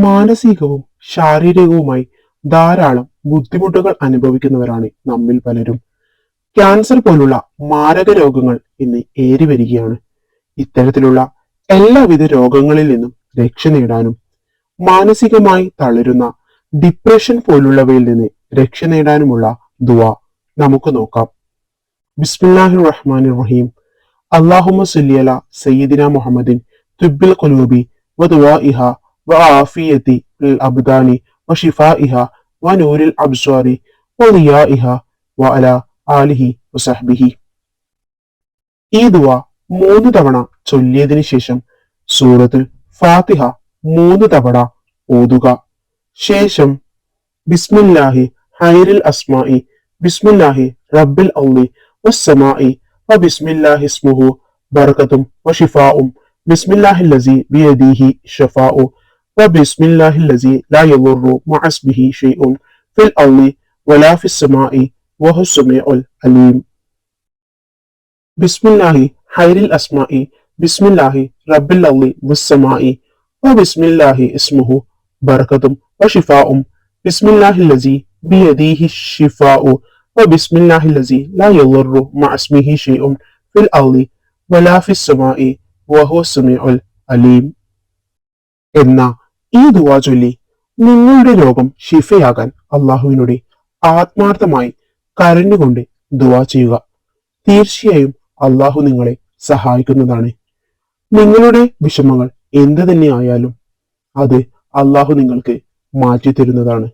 മാനസികവും ശാരീരികവുമായി ധാരാളം ബുദ്ധിമുട്ടുകൾ അനുഭവിക്കുന്നവരാണ് നമ്മിൽ പലരും. ക്യാൻസർ പോലുള്ള മാരക രോഗങ്ങൾ ഇന്ന് ഏറി വരികയാണ്. ഇത്തരത്തിലുള്ള എല്ലാവിധ രോഗങ്ങളിൽ നിന്നും രക്ഷ നേടാനും മാനസികമായി തളരുന്ന ഡിപ്രഷൻ പോലുള്ളവയിൽ നിന്ന് രക്ഷ നേടാനുമുള്ള ദുആ നമുക്ക് നോക്കാം. ബിസ്മില്ലാഹിർ റഹ്മാനിർ റഹീം. അല്ലാഹുമ്മ സല്ലി അലാ സയ്യിദിന മുഹമ്മദിൻ തുബ്ബിൽ ഖുലൂബി വദുആഇഹ വആഫിയതി ലിൽ അബ്ദാനി വശിഫാഇഹ വനൂരിൽ അബ്സ്വാരി വളിയാഇഹ വഅലാ ആലിഹി വസഹ്ബിഹി. ഈ ദുആ 3 തവണ ചൊല്ലിയതിനു ശേഷം സൂറത്തുൽ ഫാത്തിഹ 3 തവണ ഓതുക. ശേഷം ബിസ്മില്ലാഹി ഹൈറിൽ അസ്മാഇ ബിസ്മില്ലാഹി റബ്ബിൽ അർളി വസ്സമാഇ വബിസ്മില്ലാഹി ഇസ്മുഹു ബറകതും വശിഫാഉം ബിസ്മില്ലാഹിൽ ലസീ ബിയദിഹി ശഫാഉ വബിസ്മില്ലാഹിൽ ലസീ ലാ യദുറു മഅസ്മിഹി ഷൈഉൻ ഫിൽ അർളി വലാ ഫിസ്സമാഇ വഹുവ സമീഉൽ അലീം. ബിസ്മില്ലാഹി ഹൈറിൽ അസ്മാഇ ബിസ്മില്ലാഹി റബ്ബിൽ അർളി വസ്സമാഇ വബിസ്മില്ലാഹി ഇസ്മുഹു ബറകതും വശിഫാഉം ബിസ്മില്ലാഹിൽ ലസീ ബിയദിഹി ശിഫാഉ വബിസ്മില്ലാഹിൽ ലസീ ലാ യദുറു മഅസ്മിഹി ഷൈഉൻ ഫിൽ അർളി വലാ ഫിസ്സമാഇ വഹുവ സമീഉൽ അലീം എന്ന ഈ ദുആ ചൊല്ലി നിങ്ങളുടെ രോഗം ശിഫയാകാൻ അള്ളാഹുവിനോട് ആത്മാർത്ഥമായി കരഞ്ഞുകൊണ്ട് ദുആ ചെയ്യുക. തീർച്ചയായും അള്ളാഹു നിങ്ങളെ സഹായിക്കുന്നതാണ്. നിങ്ങളുടെ വിഷമങ്ങൾ എന്ത് തന്നെ ആയാലും അത് അള്ളാഹു നിങ്ങൾക്ക് മാറ്റിത്തരുന്നതാണ്.